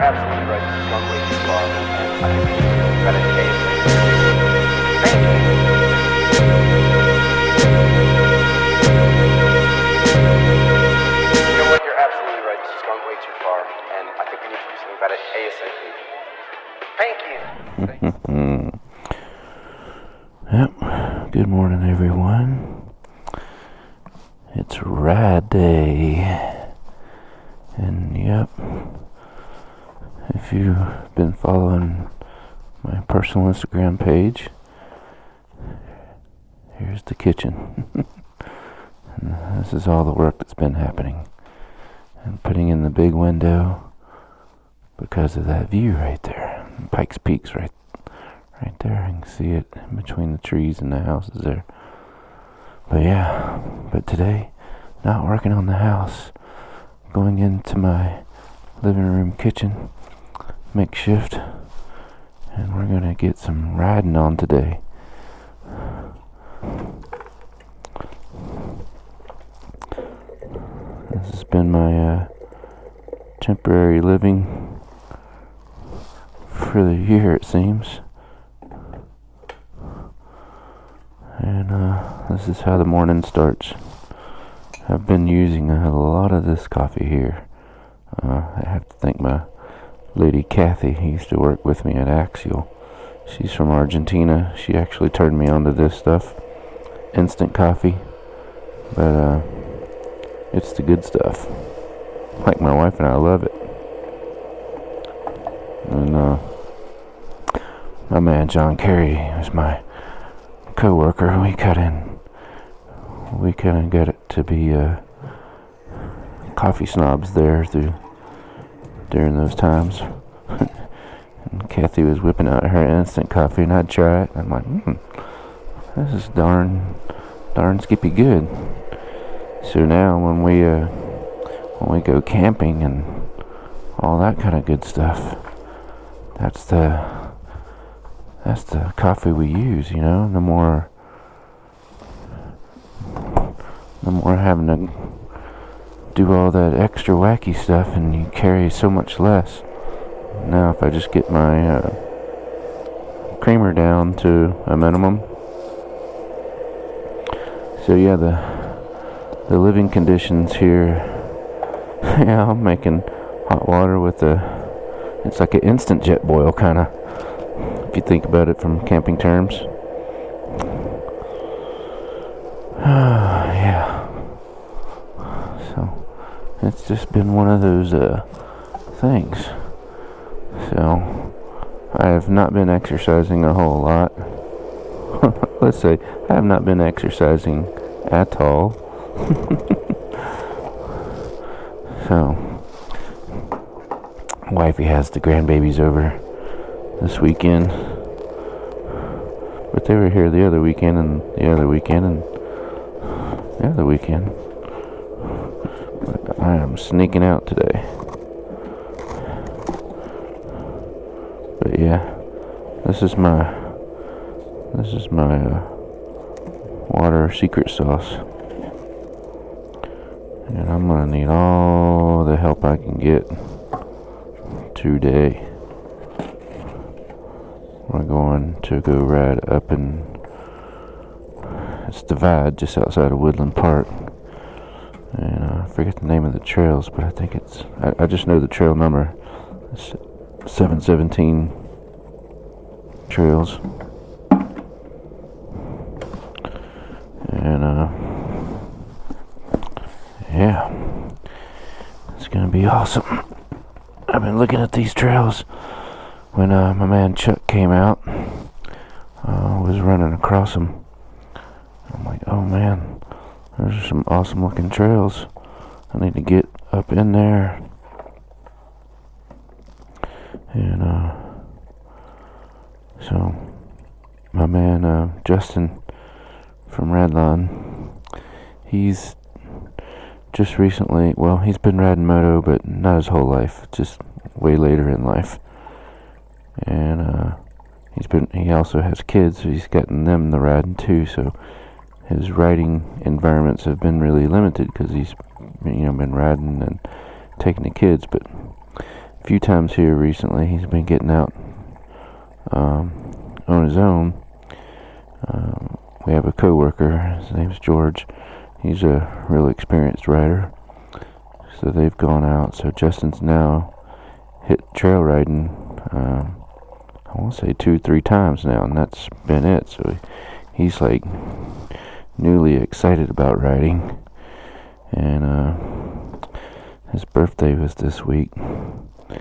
absolutely right. This has gone way too far, and I think we need to got it ASAP. Thank you. You know what? You're absolutely right. This has gone way too far, and I think we need to do something about it ASAP. Thank you. Yep. Good morning, everyone. It's ride day. And yep, if you've been following my personal Instagram page, here's the kitchen. And this is all the work that's been happening. And putting in the big window because of that view right there. Pikes Peak's right there. I can see it in between the trees and the houses there. But today, not working on the house. Going into my living room kitchen, makeshift, and we're gonna get some riding on today. This has been my temporary living for the year, it seems. And this is how the morning starts. I've been using a lot of this coffee here. I have to thank my lady Kathy, who used to work with me at Axial. She's from Argentina. She actually turned me onto this stuff. Instant coffee. But it's the good stuff. Like my wife and I love it. And my man John Kerry was my co-worker. We kind of got it to be coffee snobs there during those times. And Kathy was whipping out her instant coffee, and I'd try it. I'm like, this is darn skippy good. So now when we go camping and all that kind of good stuff, that's the coffee we use, you know. No more having to do all that extra wacky stuff, and you carry so much less. Now if I just get my creamer down to a minimum. So yeah, the living conditions here, yeah, I'm making hot water with it's like an instant jet boil kind of, if you think about it from camping terms. Yeah. So it's just been one of those things. So I have not been exercising a whole lot. Let's say I have not been exercising at all. So wifey has the grandbabies over this weekend, but they were here the other weekend and the other weekend. But I am sneaking out today. But yeah, this is my water secret sauce, and I'm gonna need all the help I can get today. We're going to go ride up it's Divide, just outside of Woodland Park. And I forget the name of the trails, but I think I just know the trail number. It's 717 trails. And yeah, it's gonna be awesome. I've been looking at these trails when my man Chuck came out. Was running across them. I'm like, oh man, there's some awesome looking trails. I need to get up in there. And so my man Justin from Redline, he's just recently, well, he's been riding moto, but not his whole life, just way later in life. And he also has kids, so he's gotten them the riding too, so his riding environments have been really limited because he's been riding and taking the kids. But few times here recently. He's been getting out on his own. We have a co-worker, his name's George. He's a real experienced rider, so they've gone out. So Justin's now hit trail riding, I want to say 2-3 times now, and that's been it. So he's like newly excited about riding, and his birthday was this week, the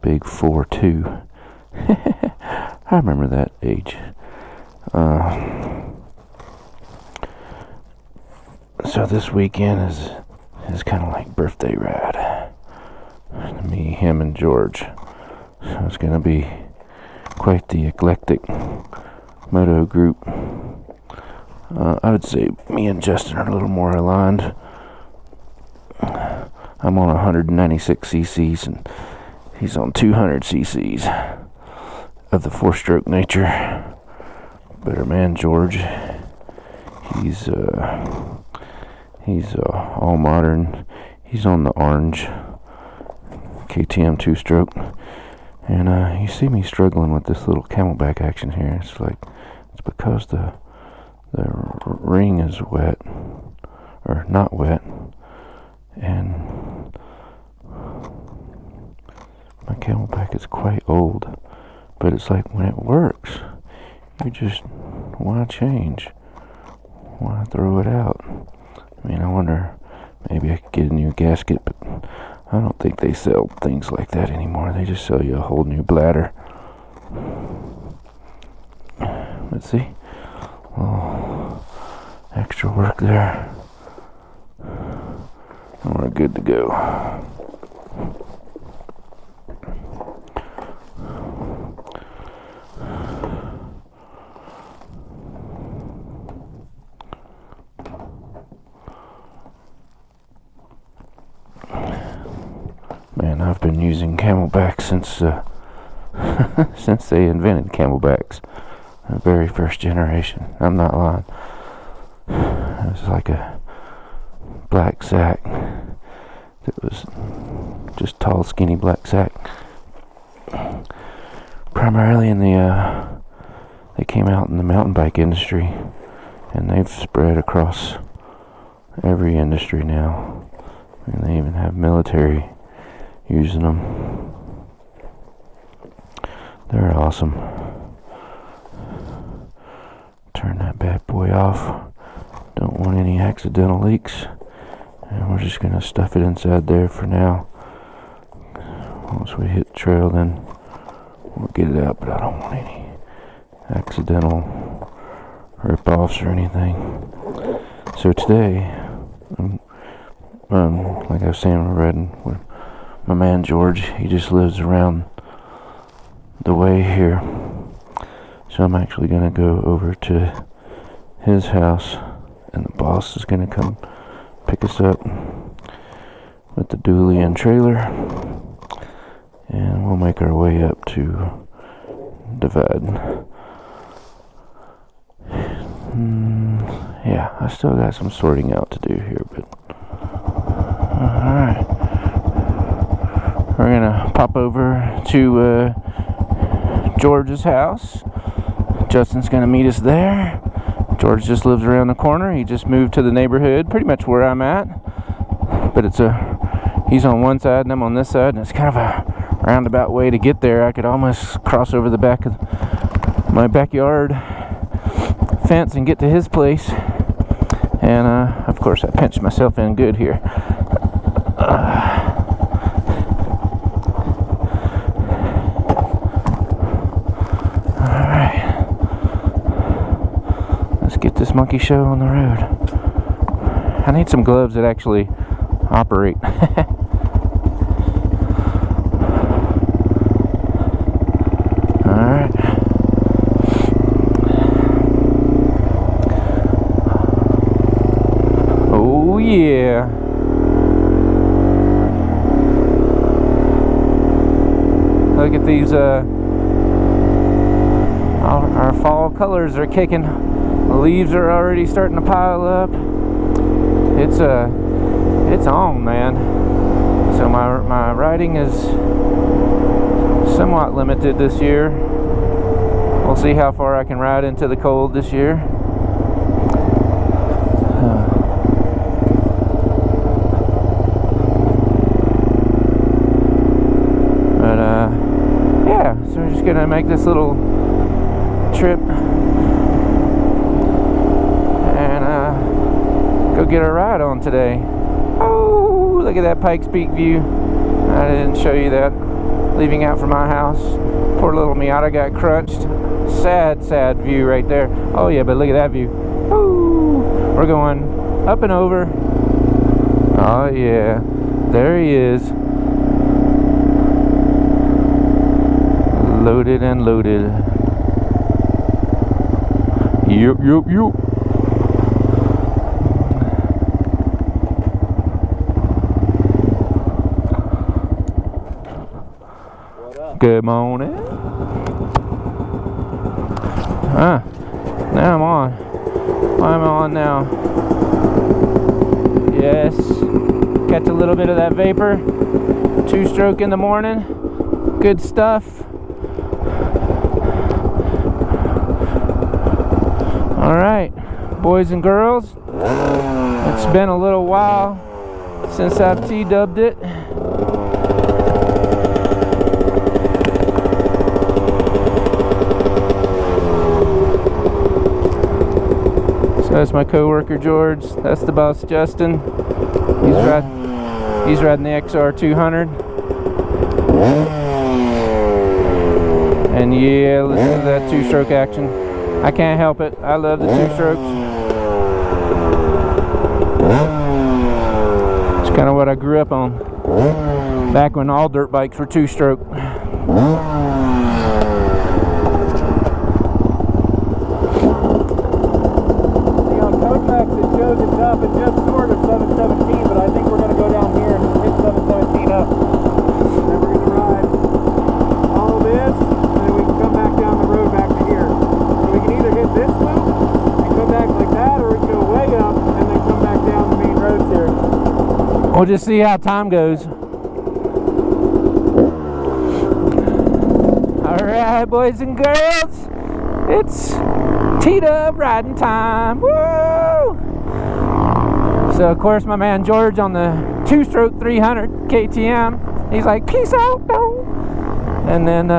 big 4-2. I remember that age. So this weekend is kind of like birthday ride. Me, him, and George. So it's gonna be quite the eclectic moto group. I would say me and Justin are a little more aligned. I'm on 196 cc's and he's on 200 cc's of the 4-stroke nature. But our man George, he's all modern. He's on the orange KTM 2-stroke, and you see me struggling with this little camelback action here. It's because the ring is wet, or not wet, and my camelback is quite old. But it's like when it works, you just want to change, want to throw it out. I mean, I wonder, maybe I could get a new gasket, but I don't think they sell things like that anymore. They just sell you a whole new bladder. Let's see. Oh, extra work there. And we're good to go. Man, I've been using camelback since since they invented camelbacks, the very first generation. I'm not lying. It was like a black sack that was just tall, skinny black sack. Primarily in the they came out in the mountain bike industry, and they've spread across every industry now. And they even have military using them. They're awesome. Turn that bad boy off. Don't want any accidental leaks, and we're just gonna stuff it inside there for now. Once we hit the trail, then we'll get it out, but I don't want any accidental rip-offs or anything. So today, like I was saying, we're riding with my man George. He just lives around the way here, so I'm actually gonna go over to his house, and the boss is gonna come pick us up with the dually and trailer, and we'll make our way up to Divide. Yeah, I still got some sorting out to do here, but alright. We're gonna pop over to George's house. Justin's gonna meet us there. George just lives around the corner. He just moved to the neighborhood, pretty much where I'm at. But he's on one side and I'm on this side, and it's kind of a roundabout way to get there. I could almost cross over the back of my backyard fence and get to his place. And of course I pinched myself in good here. Alright, let's get this monkey show on the road. I need some gloves that actually operate. Alright. Oh yeah. Look at these our fall colors are kicking. The leaves are already starting to pile up. It's on, man. So my riding is somewhat limited this year. We'll see how far I can ride into the cold this year. Yeah, so we're just gonna make this little trip and go get a ride on today. Oh, look at that Pikes Peak view. I didn't show you that leaving out from my house. Poor little Miata got crunched. Sad, sad view right there. Oh yeah, but look at that view. Ooh, we're going up and over. Oh yeah, there he is. Loaded and loaded. Yup, yup, yup. Good morning. Now I'm on. I'm on now. Yes. Catch a little bit of that vapor. 2-stroke in the morning. Good stuff. Alright, boys and girls. It's been a little while since I've T-dubbed it. That's my co-worker George. That's the boss Justin. He's riding the XR200. And yeah, listen to that 2-stroke action. I can't help it. I love the 2-strokes. It's kind of what I grew up on. Back when all dirt bikes were 2-stroke. It's up and just short of 717, but I think we're going to go down here and hit 717 up. And then we're going to ride all this, and then we can come back down the road back to here. So we can either hit this loop and come back like that, or we can go way up and then come back down the main roads here. We'll just see how time goes. Alright, boys and girls, it's T-dub riding time. Woo! So of course my man George on the 2-stroke 300 KTM, he's like, peace out, no. And then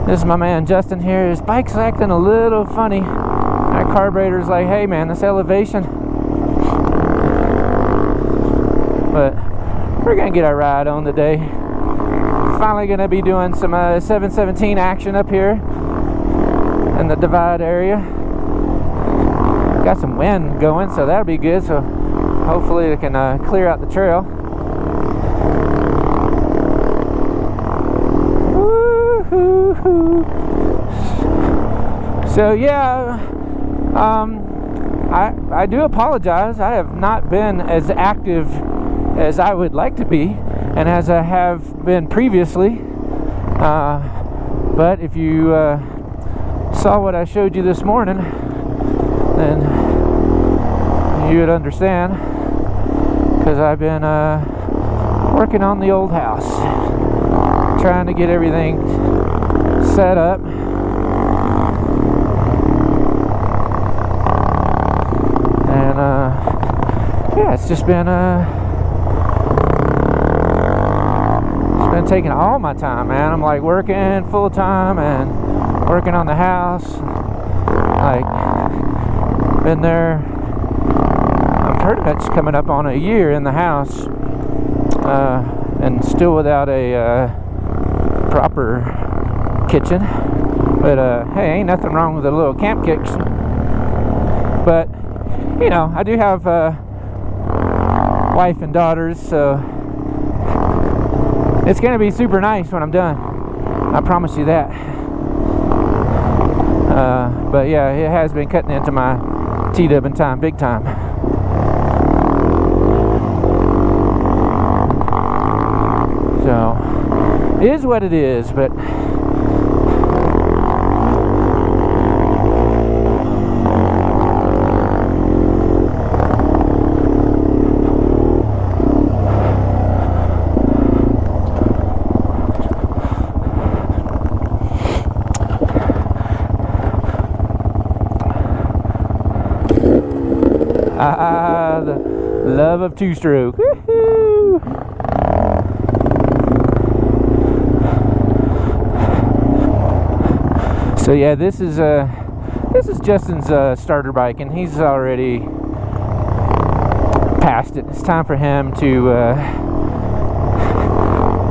this is my man Justin here. His bike's acting a little funny. My carburetor's like, hey man, this elevation. But we're gonna get our ride on today. Finally gonna be doing some 717 action up here in the Divide area. Got some wind going, so that'll be good. So hopefully it can clear out the trail. Woo-hoo-hoo. So yeah, I do apologize. I have not been as active as I would like to be, and as I have been previously. But if you saw what I showed you this morning, then you would understand, because I've been working on the old house, trying to get everything set up. And yeah, it's just been taking all my time, man. I'm like working full time and working on the house. Like, been there, I'm pretty much coming up on a year in the house, and still without a proper kitchen. But hey, ain't nothing wrong with a little camp kitchen. But you know, I do have wife and daughters, so it's gonna be super nice when I'm done. I promise you that. But yeah, it has been cutting into my T-dubbing time, big time. So, it is what it is, but Ah, the love of two-stroke. Woo-hoo. So yeah, this is Justin's starter bike, and he's already past it. It's time for him to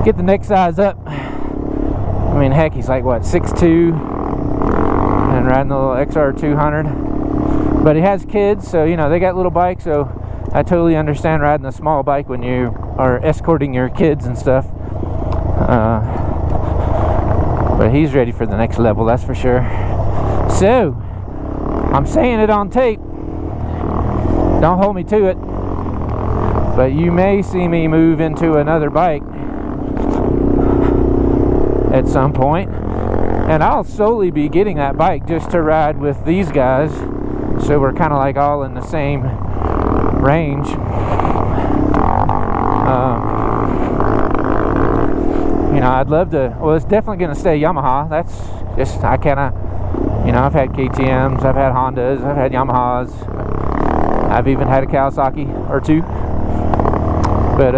get the next size up. I mean, heck, he's like what, 6'2", and riding the little XR200. But he has kids, so you know they got little bikes. So I totally understand riding a small bike when you are escorting your kids and stuff. But he's ready for the next level, that's for sure. So I'm saying it on tape. Don't hold me to it. But you may see me move into another bike at some point, and I'll solely be getting that bike just to ride with these guys, so we're kind of like all in the same range. You know, I'd love to, well, it's definitely going to stay Yamaha. That's just, I kind of, you know, I've had KTMs, I've had Hondas, I've had Yamahas, I've even had a Kawasaki or two. But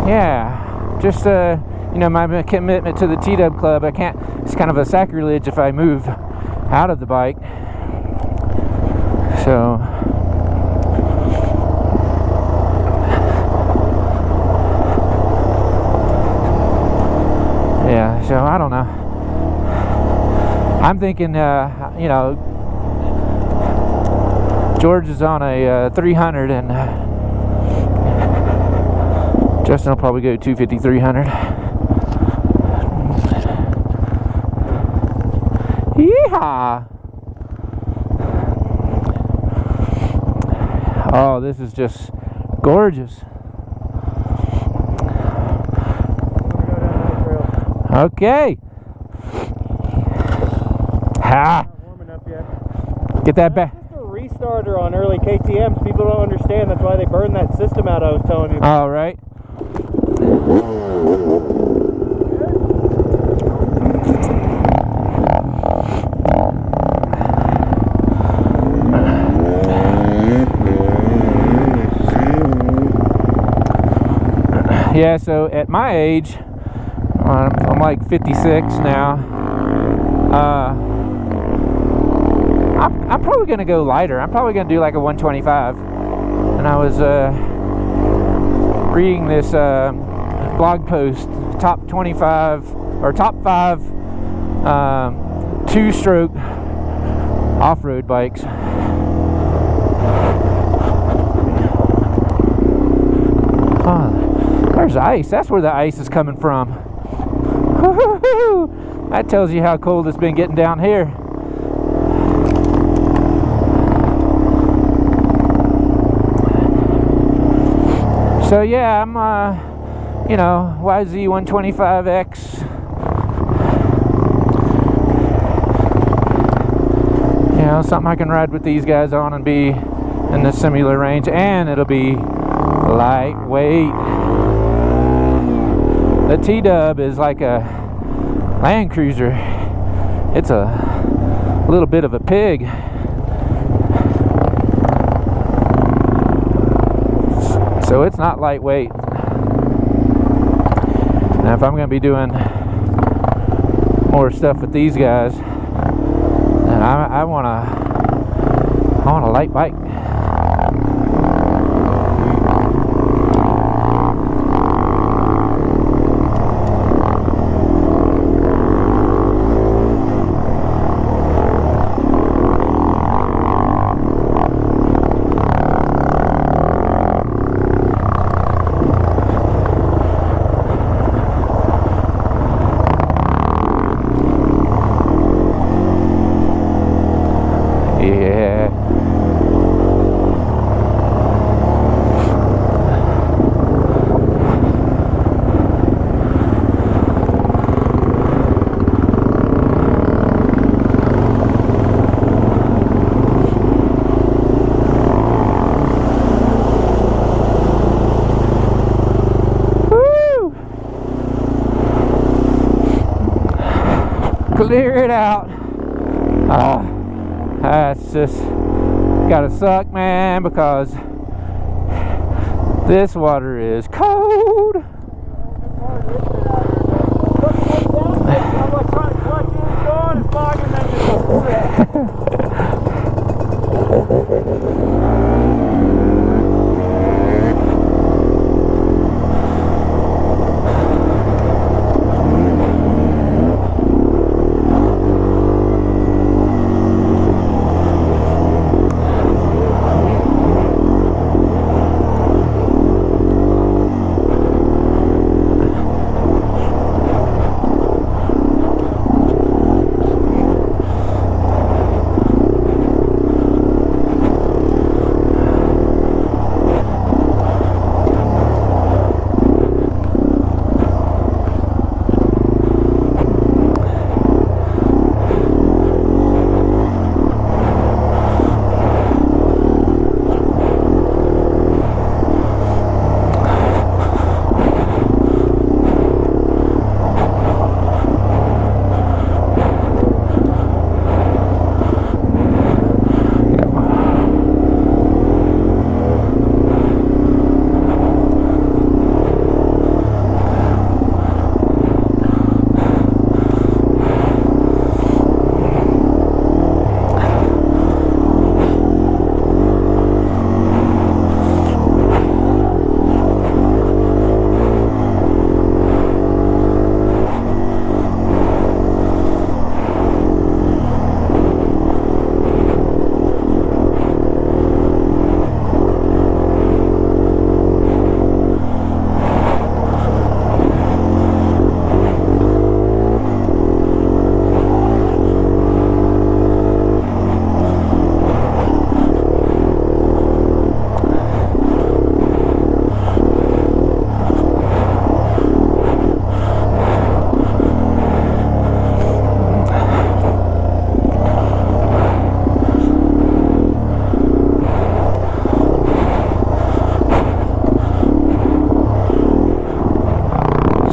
yeah, just you know, my commitment to the TW club, I can't, it's kind of a sacrilege if I move out of the bike. So yeah, so I don't know. I'm thinking, you know, George is on a 300, and Justin will probably go 250, 300. Yeehaw! Oh, this is just gorgeous. Okay. Ha! Not warm enough yet. Get that back. That's just a restarter on early KTMs. People don't understand. That's why they burned that system out I was telling you. All right. Yeah, so at my age, I'm like 56 now. I'm probably going to go lighter. I'm probably going to do like a 125. And I was reading this blog post, top 25 or top 5 two-stroke off-road bikes. Oh, there's ice. That's where the ice is coming from. That tells you how cold it's been getting down here. So yeah, I'm you know, YZ125X. You know, something I can ride with these guys on and be in the similar range, and it'll be lightweight. The TDUB is like a Land Cruiser. It's a little bit of a pig. So it's not lightweight. Now if I'm going to be doing more stuff with these guys, then I want a light bike. Clear it out. That's just Gotta suck, man, because this water is cold. I'm like trying to clutch in, going and fogging, and then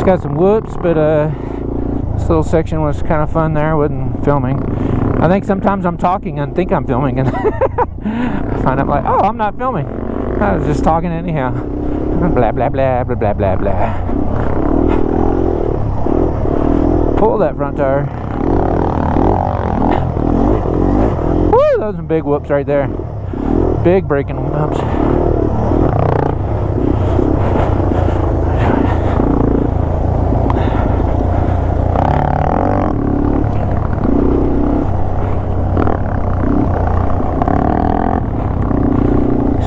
just got some whoops, but this little section was kind of fun there. Wasn't filming. I think sometimes I'm talking and think I'm filming, and I find out like, oh, I'm not filming. I was just talking anyhow. Blah blah blah blah blah blah blah. Pull that front tire. Woo! Those are some big whoops right there. Big braking whoops.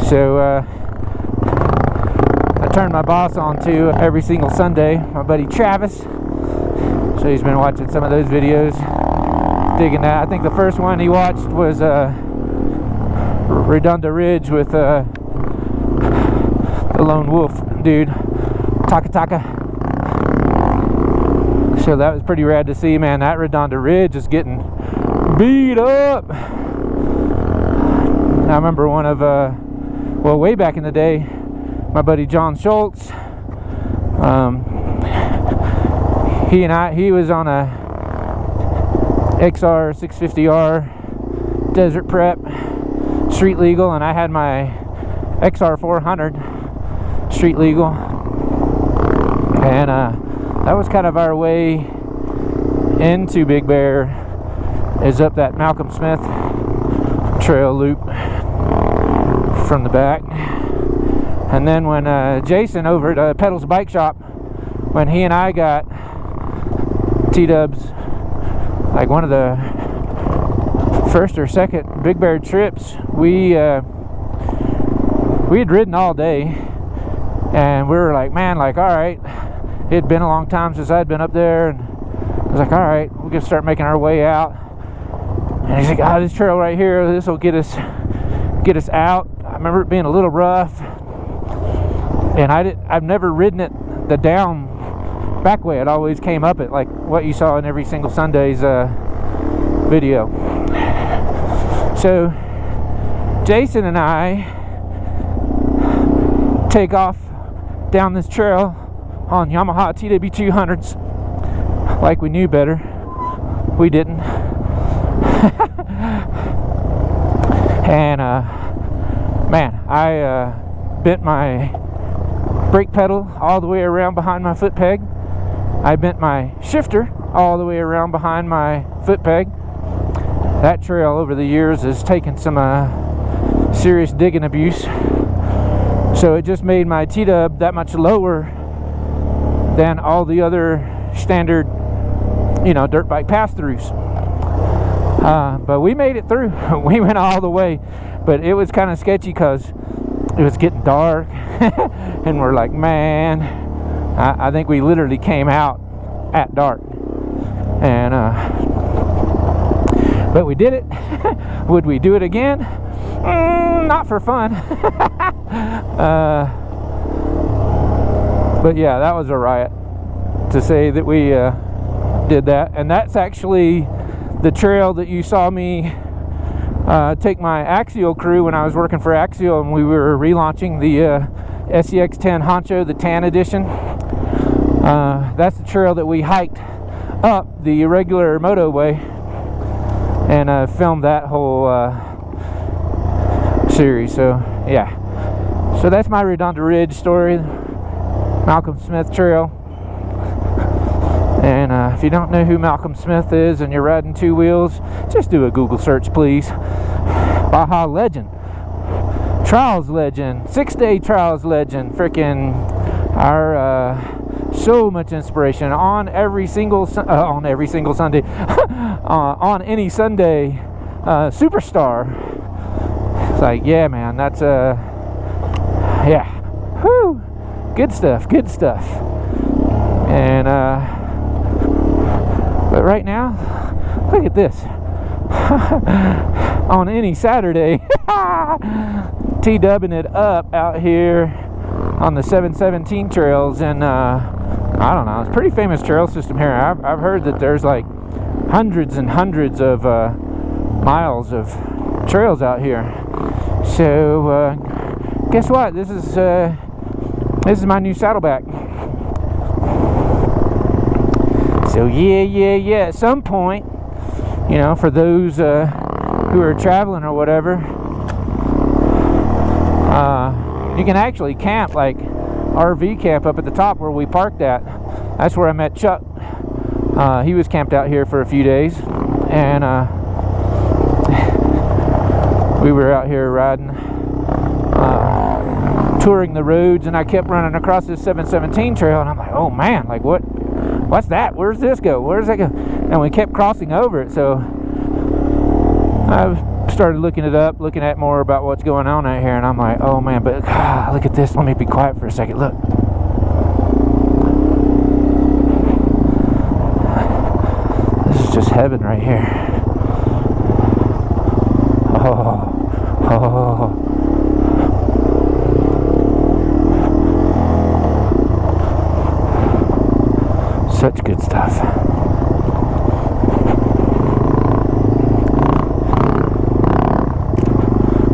So I turned my boss on to every single Sunday, my buddy Travis. So he's been watching some of those videos, digging that. I think the first one he watched was Redonda Ridge with the lone wolf dude, Taka Taka. So that was pretty rad to see, man. That Redonda Ridge is getting beat up. I remember one of well, way back in the day, my buddy John Schultz, he was on a XR 650R desert prep street legal, and I had my XR 400 street legal, and that was kind of our way into Big Bear, is up that Malcolm Smith trail loop from the back. And then when Jason over at Pedals Bike Shop, when he and I got TDUBs, like one of the first or second Big Bear trips, we had ridden all day, and we were like, man, like, all right, it had been a long time since I'd been up there, and I was like, all right, we're gonna start making our way out. And he's like, oh, this trail right here, this will get us out. I remember it being a little rough, and I've never ridden it the down back way. It always came up it, like what you saw in every single Sunday's video. So Jason and I take off down this trail on Yamaha TW200s like we knew better. We didn't. And man, I bent my brake pedal all the way around behind my foot peg. I bent my shifter all the way around behind my foot peg. That trail over the years has taken some serious digging abuse, so it just made my TDUB that much lower than all the other standard, you know, dirt bike pass-throughs. But we made it through. We went all the way, but it was kind of sketchy because it was getting dark and we're like, man, I think we literally came out at dark. And but we did it. Would we do it again? Not for fun. But yeah, that was a riot to say that we did that. And that's actually the trail that you saw me take my Axial crew when I was working for Axial, and we were relaunching the SEX10 Honcho, the tan edition. That's the trail that we hiked up the irregular motorway and filmed that whole series. So yeah, so that's my Redonda Ridge story, Malcolm Smith Trail. And if you don't know who Malcolm Smith is and you're riding two wheels, just do a Google search, please. Baja legend, trials legend, 6-day trials legend, freaking our so much inspiration on every single Sunday, on any Sunday, superstar. It's like, yeah, man, that's yeah, whoo, good stuff, good stuff. And but right now, look at this. On any Saturday, T-dubbing it up out here on the 717 trails. And I don't know, it's a pretty famous trail system here. I've heard that there's like hundreds and hundreds of miles of trails out here. So guess what? This is my new saddleback. So yeah, at some point, you know, for those who are traveling or whatever, you can actually camp, like RV camp up at the top where we parked at. That's where I met Chuck. He was camped out here for a few days, and we were out here riding, touring the roads, and I kept running across this 717 trail, and I'm like, oh man, like what's that? Where's this go? Where's that go? And we kept crossing over it, so I started looking it up, looking at more about what's going on out here, and I'm like, oh man, but look at this. Let me be quiet for a second. Look. This is just heaven right here. Oh. Such good stuff.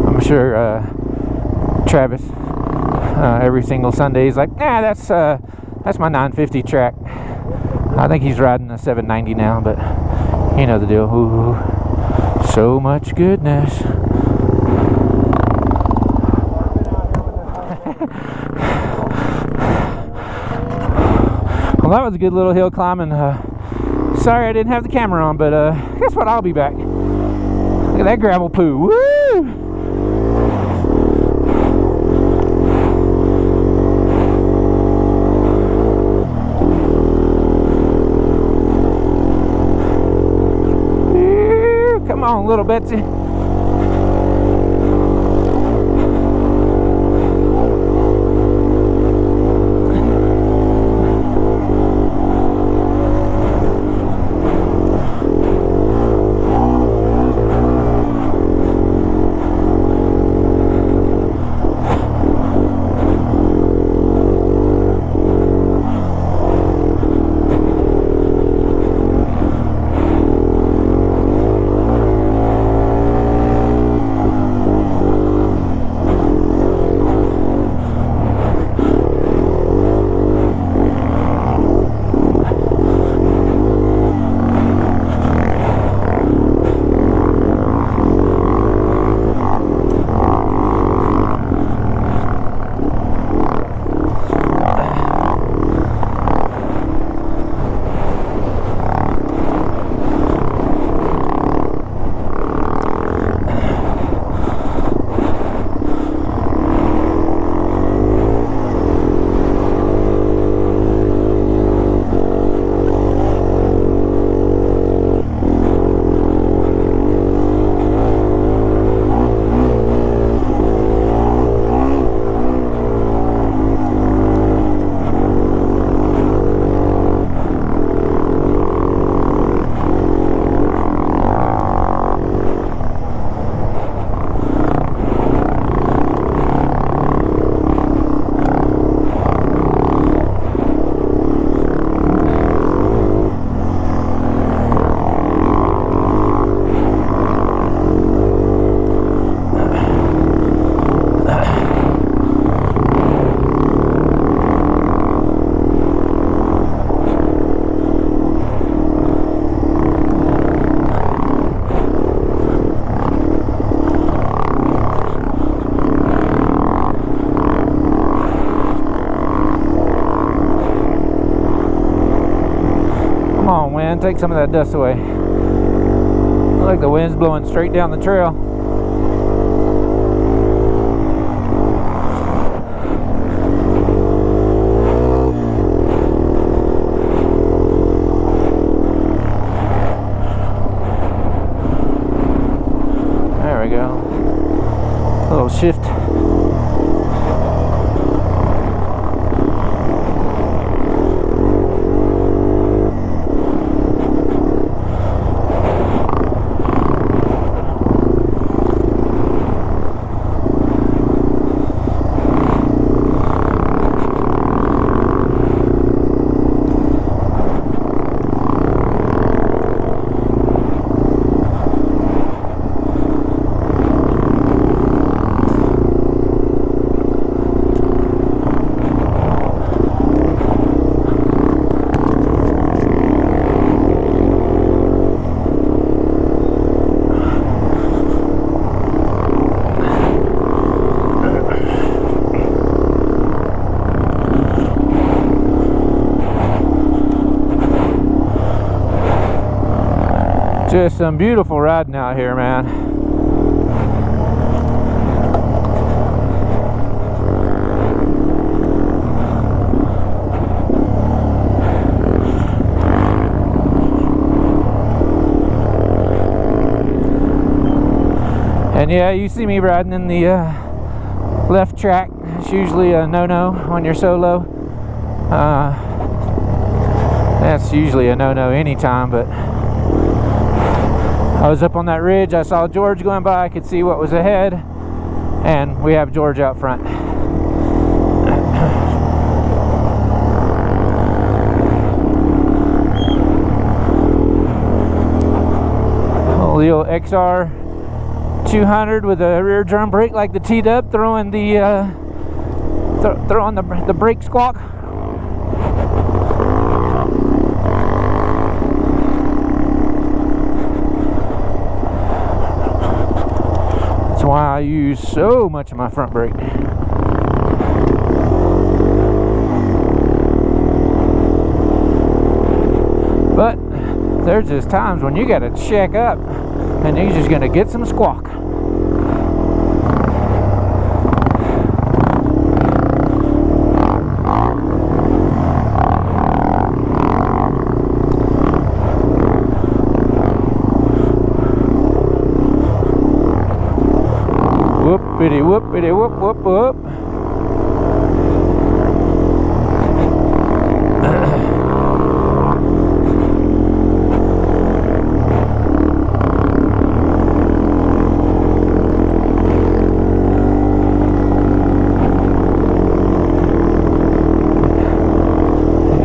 I'm sure Travis every single Sunday is like, nah, that's my 950 track. I think he's riding a 790 now, but you know the deal. Ooh, so much goodness. Well, that was a good little hill climbing. Sorry I didn't have the camera on, but guess what? I'll be back. Look at that gravel poo. Woo! Come on, little Betsy. man. Take some of that dust away. Look like the wind's blowing straight down the trail. There we go. A little shift. Just some beautiful riding out here, man. And yeah, you see me riding in the left track. It's usually a no-no when you're solo. That's usually a no-no anytime, but I was up on that ridge, I saw George going by, I could see what was ahead, and we have George out front. Oh, the old XR200 with a rear drum brake like the TW, throwing the brake squawk. That's why I use so much of my front brake. But there's just times when you gotta check up and you're just gonna get some squawk. Whoopity whoopity whoop whoop whoop.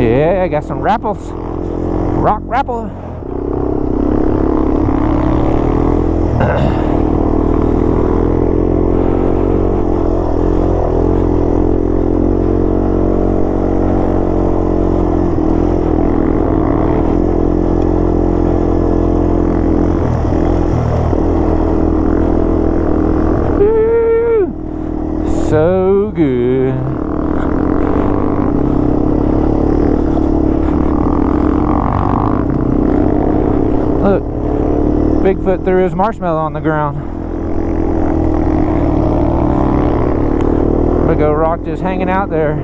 Yeah, I got some rappels. Rock rappel. So good. Look, Bigfoot threw his marshmallow on the ground. Big old rock just hanging out there.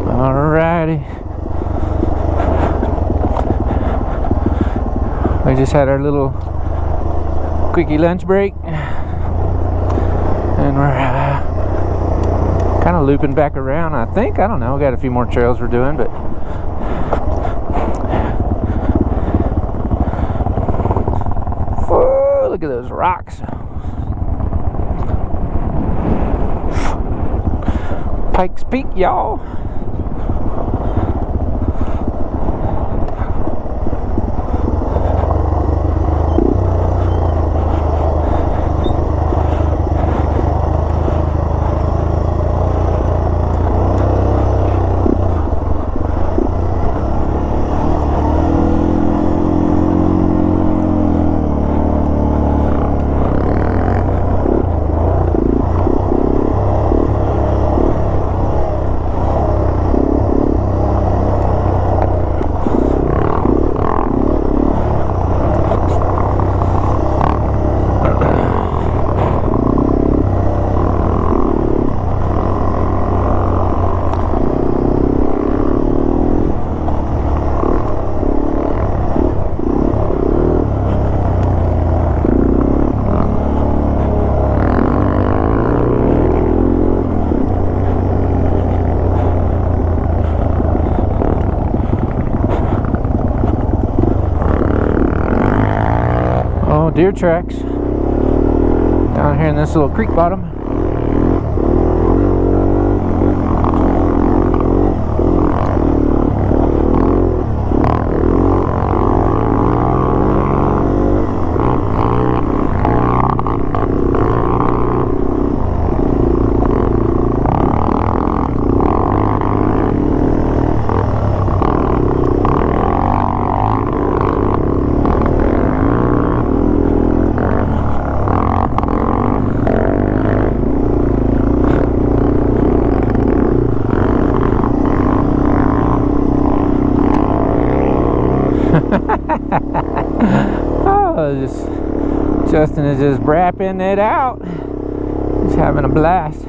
Alrighty. We just had our little quickie lunch break. And we're kind of looping back around, I think. I don't know. We got a few more trails we're doing, but whoa, look at those rocks. Pikes Peak, y'all. deer tracks down here in this little creek bottom. Justin is just rapping it out. He's having a blast.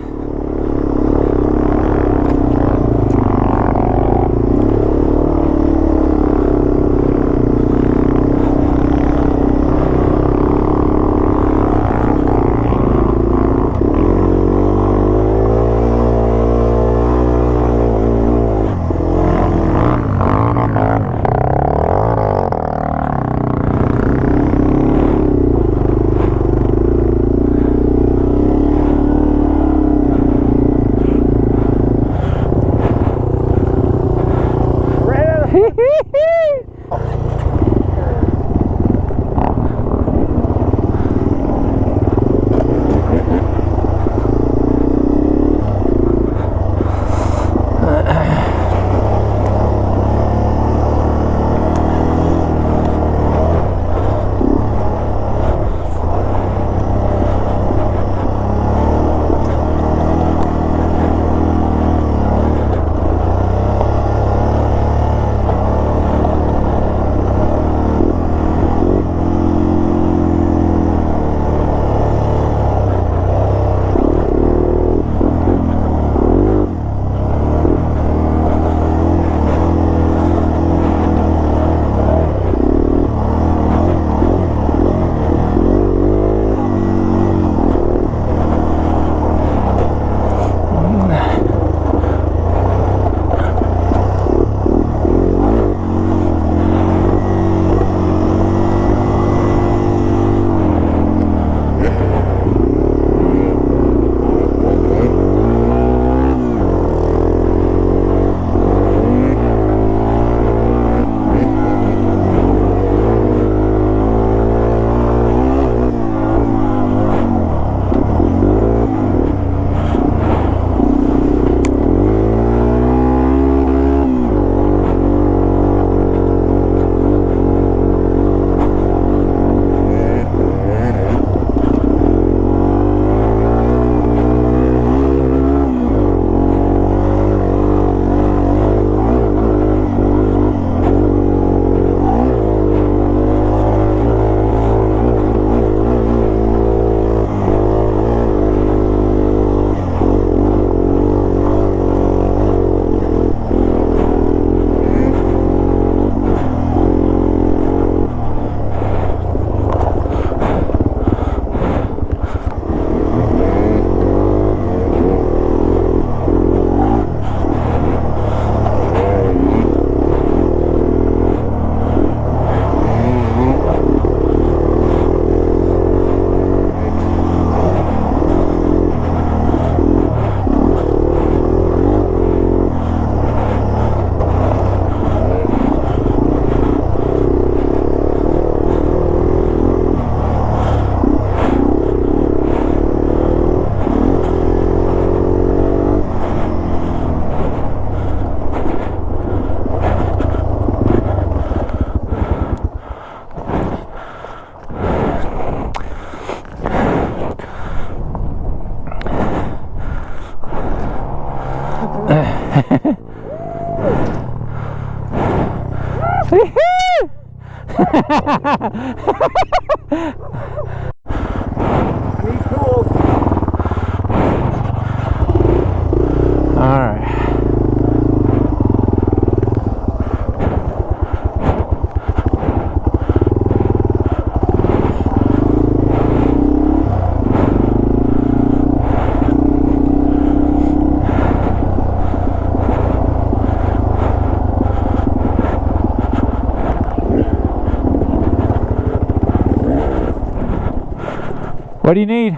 What do you need?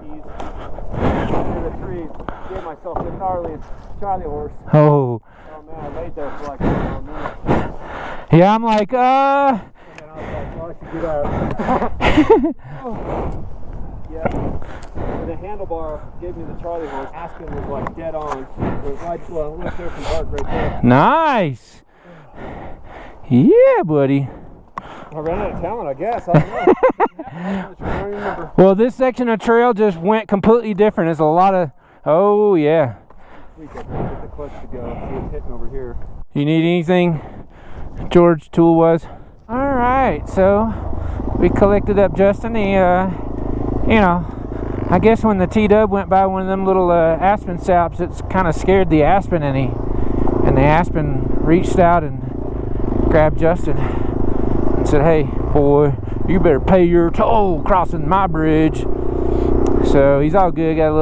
Keys. In the trees. Gave myself the gnarliest Charlie horse. Oh. Oh man, I laid there for like a minute. Yeah, I'm like, And then I was like, well, I should get up. Oh. Yeah. And the handlebar gave me the Charlie horse. Aspen was like dead on. It was right, well, look, there's some bark right there. Nice. Yeah, buddy. I ran out of talent, I guess. I don't know. I don't remember. Well, this section of trail just went completely different. There's a lot of, oh yeah. We got to get the clutch to go. See it's hitting over here. You need anything? George tool was. All right, so we collected up Justin. He, you know, I guess when the TW went by one of them little aspen saps, it's kind of scared the aspen, and the aspen reached out and grabbed Justin and said, "Hey, boy, you better pay your toll crossing my bridge." So he's all good. Got a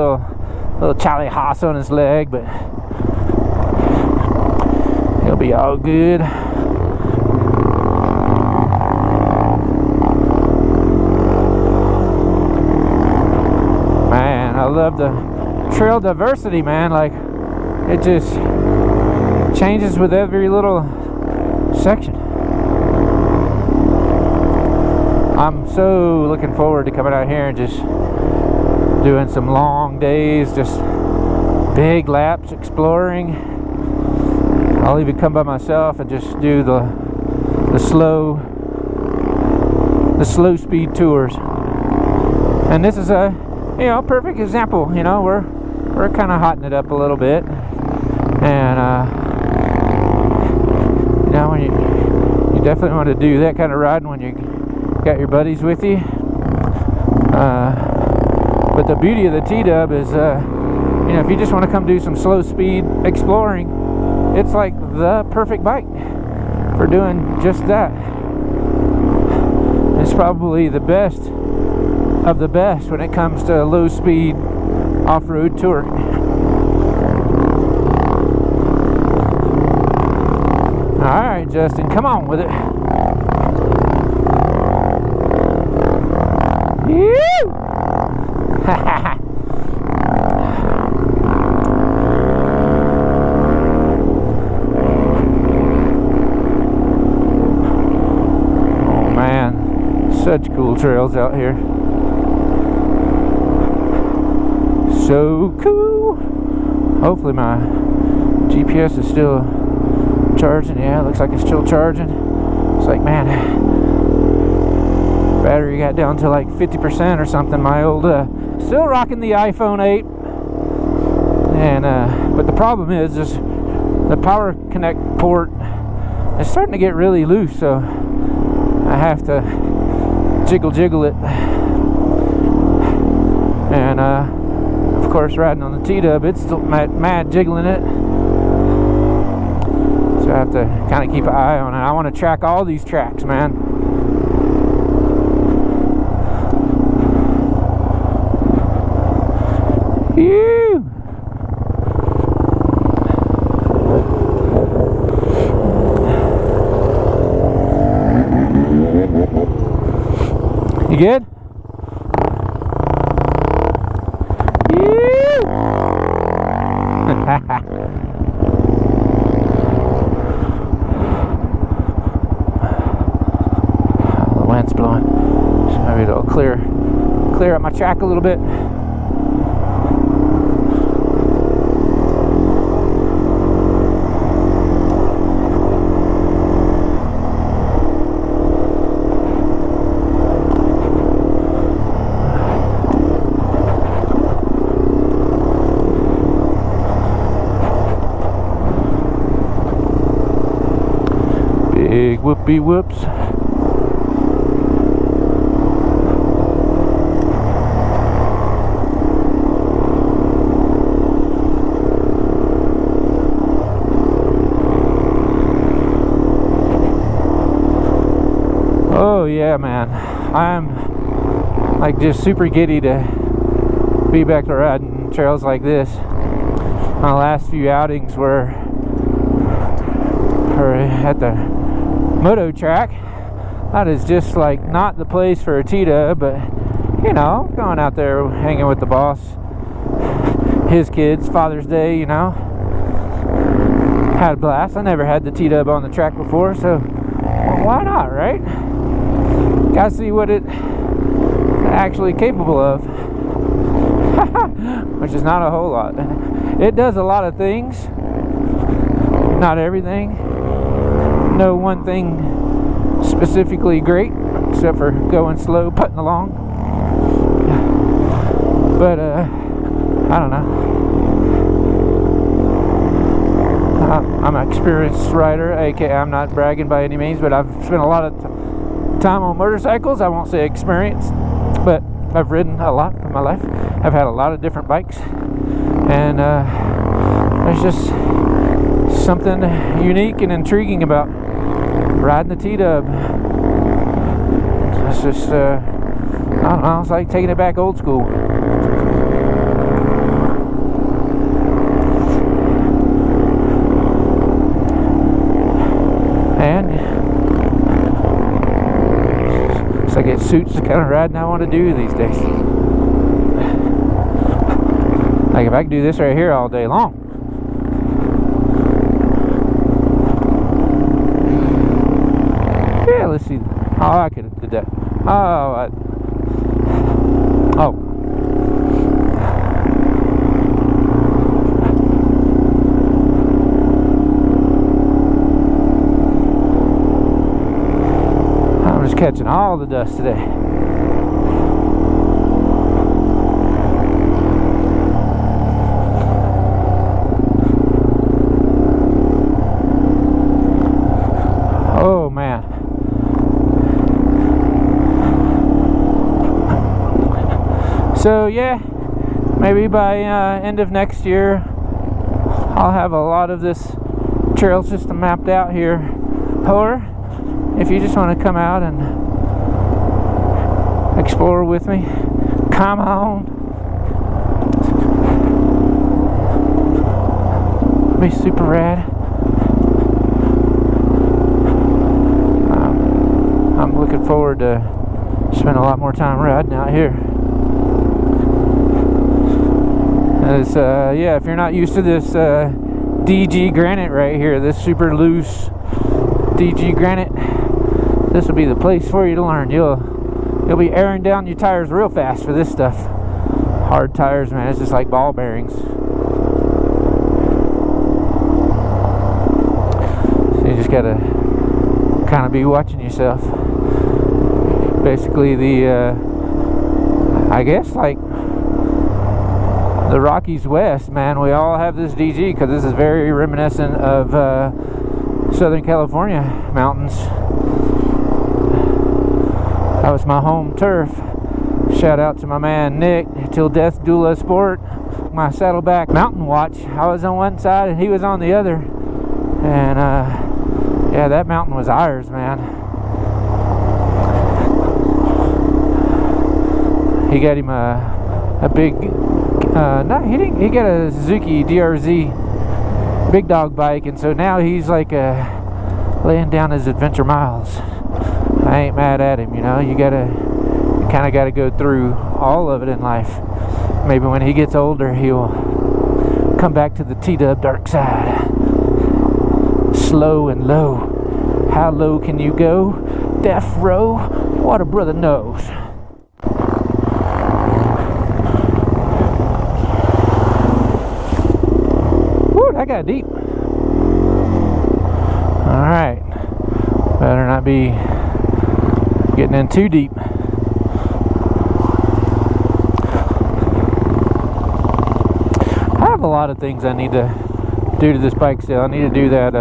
little Charlie Haas on his leg, but he'll be all good. Man, I love the trail diversity, man. Like, it just changes with every little section. I'm so looking forward to coming out here and just doing some long days, just big laps exploring. I'll even come by myself and just do the slow speed tours. And this is a, you know, perfect example. You know, we're kind of hotting it up a little bit, and you know, when you definitely want to do that kind of riding when you got your buddies with you. But the beauty of the TW is, you know, if you just want to come do some slow speed exploring, it's like the perfect bike for doing just that. It's probably the best of the best when it comes to low speed off-road touring. Alright, Justin, come on with it. Oh man, such cool trails out here. So cool. Hopefully my GPS is still charging. Yeah, it looks like it's still charging. It's like, man, battery got down to like 50% or something. My old still rocking the iPhone 8, and but the problem is just the power connect port is starting to get really loose, so I have to jiggle it. And of course, riding on the TW, it's still mad jiggling it, so I have to kind of keep an eye on it. I want to track all these tracks, man. Ew. You good? The wind's blowing, so maybe it'll clear up my track a little bit. Big whoopie whoops. Oh yeah, man, I'm like just super giddy to be back to riding trails like this. My last few outings were at the moto track. That is just like not the place for a TW, but you know, going out there hanging with the boss, his kids, Father's Day, you know. Had a blast. I never had the TDUB on the track before, so well, why not, right? Gotta see what it actually capable of. Which is not a whole lot. It does a lot of things, not everything. No one thing specifically great, except for going slow, putting along. But I don't know. I'm an experienced rider. Okay, I'm not bragging by any means, but I've spent a lot of time on motorcycles. I won't say experienced, but I've ridden a lot in my life. I've had a lot of different bikes, and there's just something unique and intriguing about riding the TDUB. It's just, I don't know, it's like taking it back old school. And it's like it suits the kind of riding I want to do these days. Like if I could do this right here all day long. Yeah, let's see. Oh, I could have did that. Oh, I'm just catching all the dust today. Oh man. So yeah, maybe by end of next year I'll have a lot of this trail system mapped out here. Or if you just want to come out and explore with me, come on. Be super rad. I'm looking forward to spending a lot more time riding out here. As, yeah, if you're not used to this DG granite right here, this super loose DG granite, this will be the place for you to learn. You'll be airing down your tires real fast for this stuff. Hard tires, man, it's just like ball bearings. So you just gotta kind of be watching yourself. Basically the I guess like the Rockies West, man, we all have this DG because this is very reminiscent of Southern California mountains. That was my home turf. Shout out to my man Nick, Till Death Doula Sport. My Saddleback Mountain Watch, I was on one side and he was on the other, and yeah, that mountain was ours, man. He got him a big he got a Suzuki DRZ big dog bike, and so now he's like laying down his adventure miles. I ain't mad at him, you know. You kind of gotta go through all of it in life. Maybe when he gets older he'll come back to the TDUB dark side. Slow and low. How low can you go? Death row, what a brother knows. Woo, that got deep. Alright. Better not be getting in too deep. I have a lot of things I need to do to this bike still. I need to do that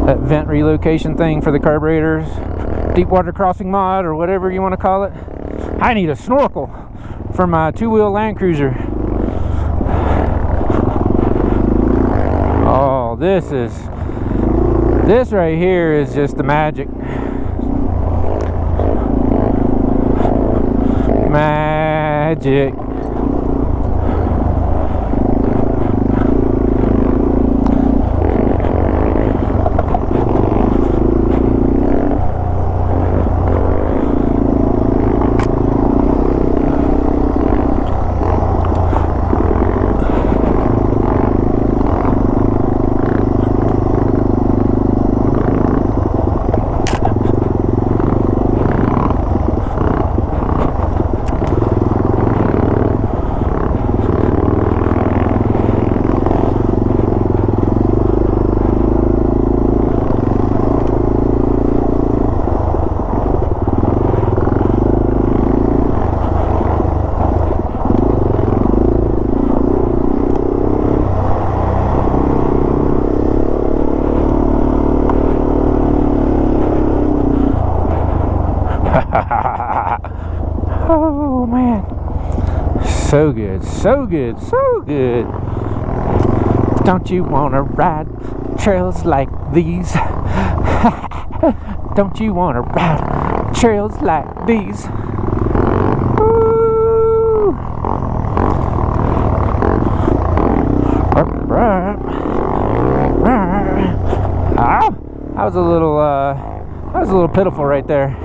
that vent relocation thing for the carburetors, deep water crossing mod, or whatever you want to call it. I need a snorkel for my two-wheel Land Cruiser. Oh, this right here is just the magic. Magic. So good, so good, so good. Don't you wanna ride trails like these? Don't you wanna ride trails like these? Woo! Ah, that was a little pitiful right there.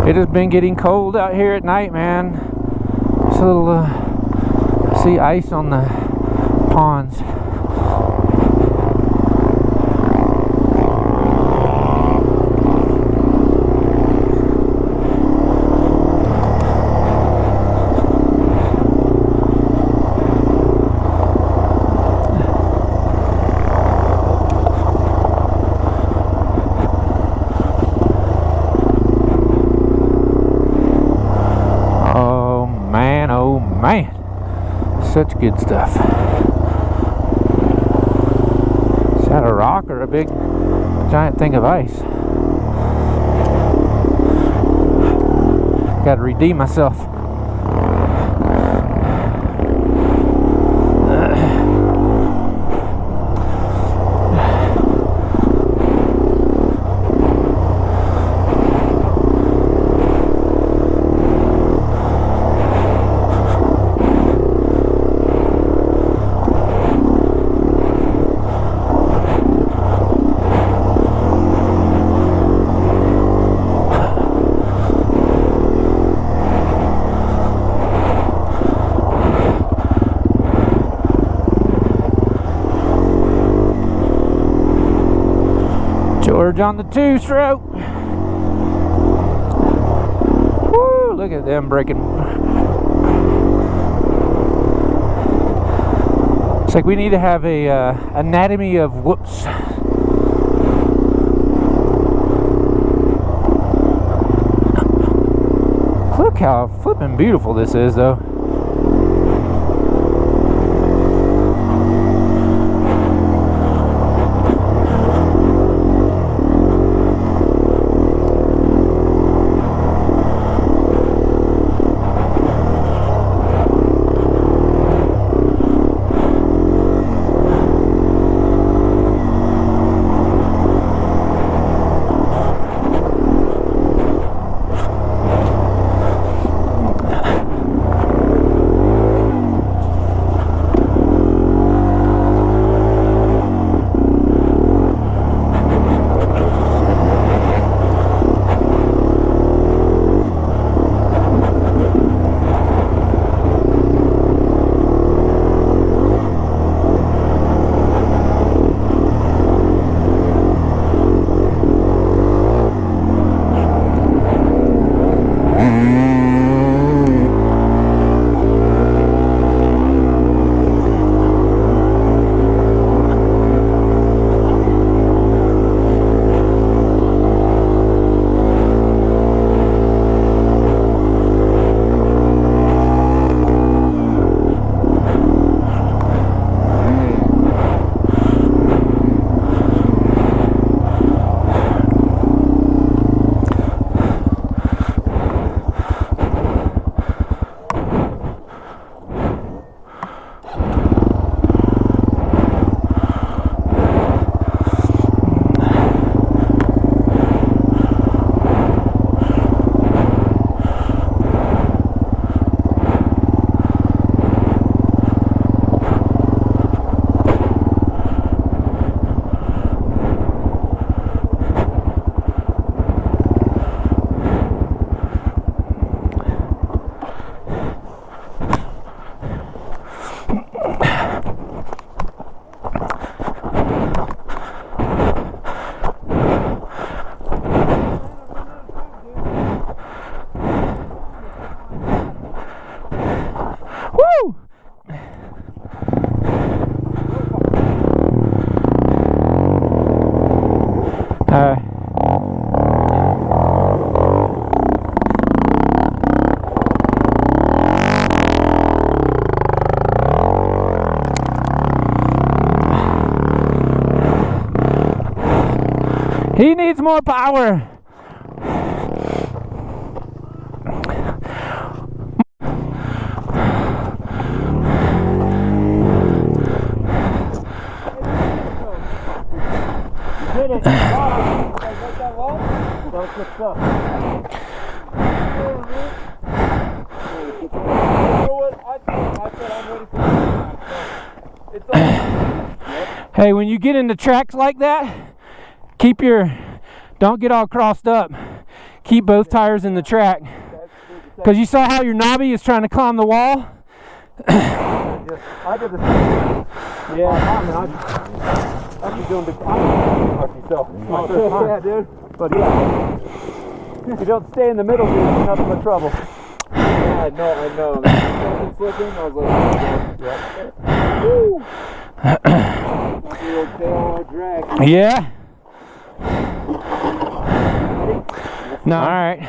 It has been getting cold out here at night, man. It's a little, I see ice on the ponds. Such good stuff. Is that a rock or a big giant thing of ice? Gotta redeem myself. George on the 2-stroke. Woo, look at them breaking. It's like we need to have a anatomy of whoops. Look how flippin' beautiful this is, though. He needs more power. Did it. Wow. That long? That was good stuff. Hey, when you get into tracks like that, don't get all crossed up. Keep both tires in the track. Because you saw how your knobby is trying to climb the wall? I did the same. Yeah, I'm just doing the myself. Yeah, dude. But yeah, if you don't stay in the middle, you're nothing but trouble. Yeah, I know. I was slipping. I was like, yeah. Woo! Real tail drag. Yeah. No, all right.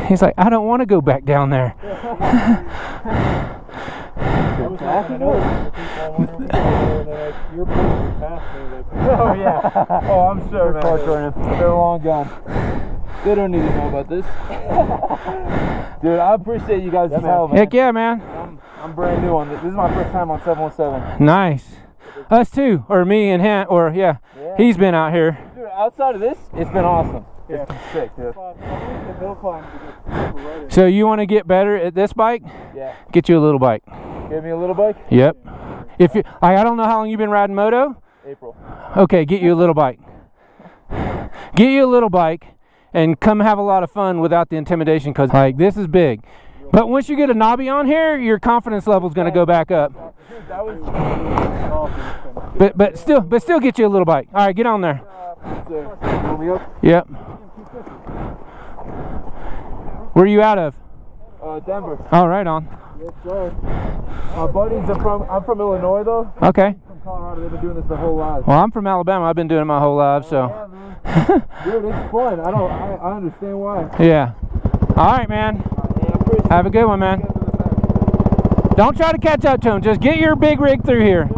He's like, I don't want to go back down there. Oh yeah. Oh, I'm sure, man. They're long gone. They don't need to know about this. Dude, I appreciate you guys' help, man. Heck yeah, man. I'm brand new on this. This is my first time on 717. Nice. Us too, or me and him, or yeah. He's been out here. Dude, outside of this, it's been awesome. It's been sick, dude. So you want to get better at this bike? Yeah. Get you a little bike. Give me a little bike? Yep. If you, I don't know how long you've been riding moto. April. Okay, get you a little bike. Get you a little bike, and come have a lot of fun without the intimidation. Cause like this is big. But once you get a knobby on here, your confidence level is going to go back up. Dude, that was awesome. But still get you a little bike. All right, get on there. Yep. Where are you out of? Denver. Oh, right on. Yes, sir. My buddies are I'm from Illinois though. Okay. From Colorado, they've been doing this their whole lives. Well, I'm from Alabama. I've been doing it my whole life, so. Yeah, dude, it's fun. I understand why. Yeah. All right, man. Have a good one, man. Don't try to catch up to him. Just get your big rig through here.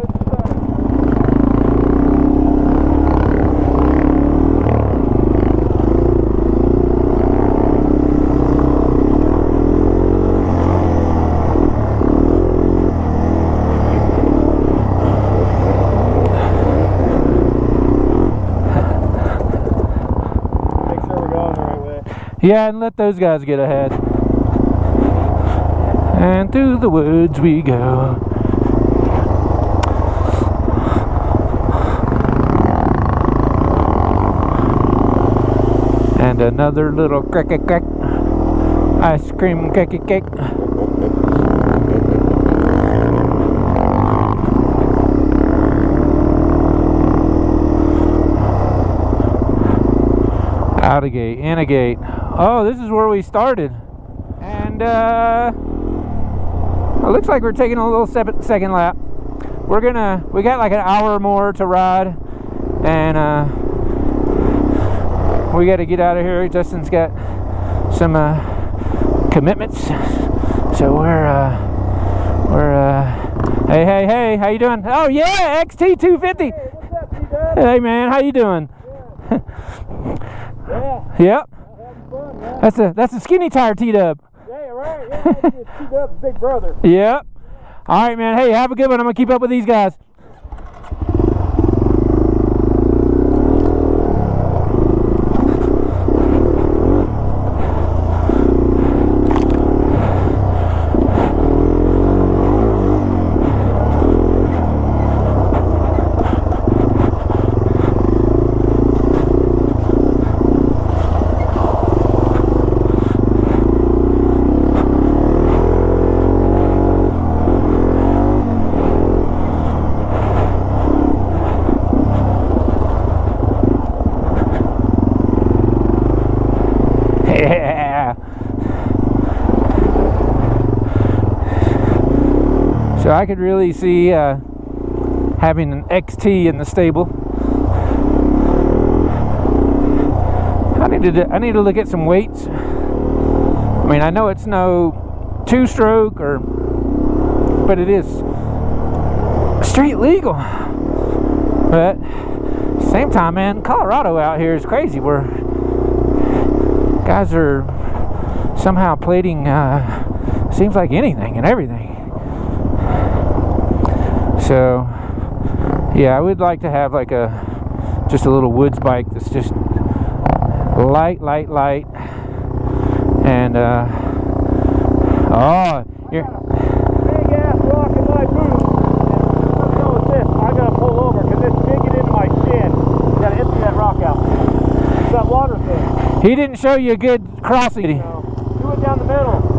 Yeah, and let those guys get ahead. And through the woods we go. And another little cracky crack. Ice cream cracky cake. Out a gate, in a gate. Oh, this is where we started. And it looks like we're taking a little second lap. We got like an hour more to ride, and we got to get out of here. Justin's got some commitments, so hey, how you doing? Oh yeah, XT250. Hey, what's up, T-Dub? Hey man, how you doing? Yeah. Yep. Fun, yeah. That's a skinny tire T-Dub. Yeah, right. Yeah, it's T-Dub's big brother. Yep. All right, man. Hey, have a good one. I'm gonna keep up with these guys. So I could really see having an XT in the stable. I need to look at some weights. I mean, I know it's no two-stroke but it is street legal. But same time, man, Colorado out here is crazy. Where guys are somehow plating seems like anything and everything. So yeah, I would like to have like just a little woods bike that's just light, and oh, you're Big ass rock in my boot. And let's go with this. I gotta pull over because it's digging into my shin. Gotta empty that rock out. It's that water thing. he didn't show you a good crossing. So, do it down the middle.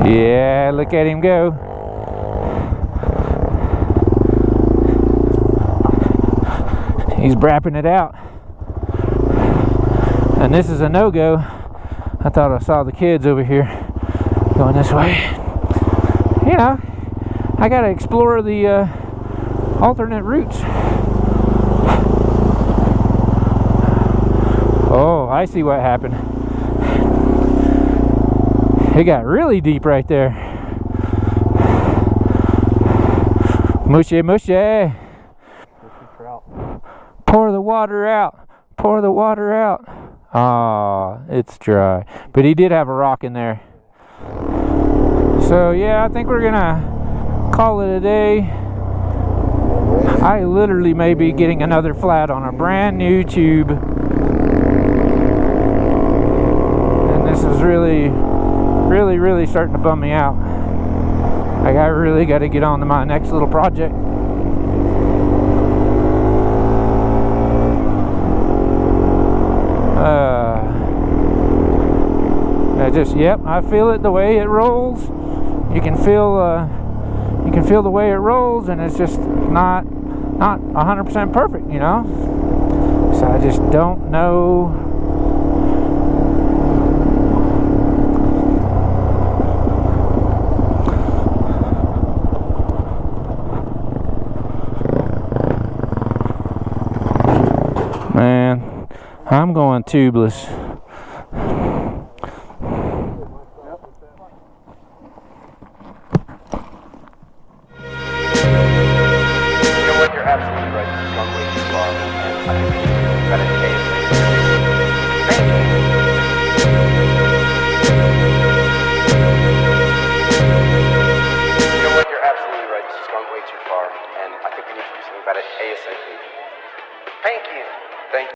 Yeah, look at him go. He's brapping it out. And this is a no-go. I thought I saw the kids over here going this way. You know, I gotta explore the alternate routes. Oh, I see what happened. It got really deep right there. Mushy. Pour the water out. Pour the water out. Ah, it's dry. But he did have a rock in there. So yeah, I think we're gonna call it a day. I literally may be getting another flat on a brand new tube. And this is really starting to bum me out. Like, I really got to get on to my next little project. Yep, I feel it the way it rolls. You can feel the way it rolls, and it's just not 100% perfect, you know. So I just don't know. Man, I'm going tubeless. Way too far, and I think we need to do something about it ASAP. Thank you.